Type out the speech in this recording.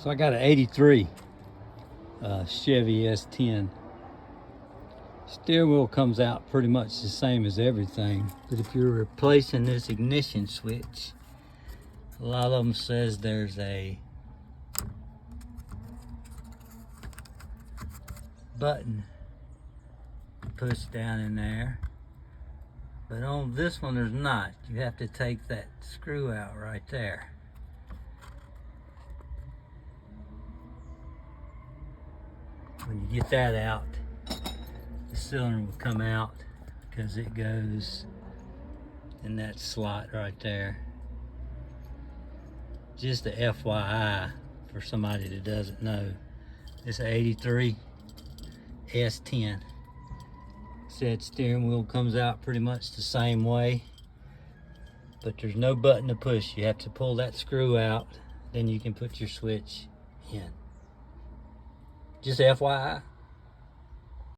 So I got an 83 Chevy S10. Steering wheel comes out pretty much the same as everything, but if you're replacing this ignition switch, a lot of them says there's a button to push down in there, but on this one there's not. You have to take that screw out right there. When you get that out, the cylinder will come out because it goes in that slot right there. Just a FYI for somebody that doesn't know. It's an 83 S10. Said steering wheel comes out pretty much the same way, but there's no button to push. You have to pull that screw out, then you can put your switch in. Just FYI.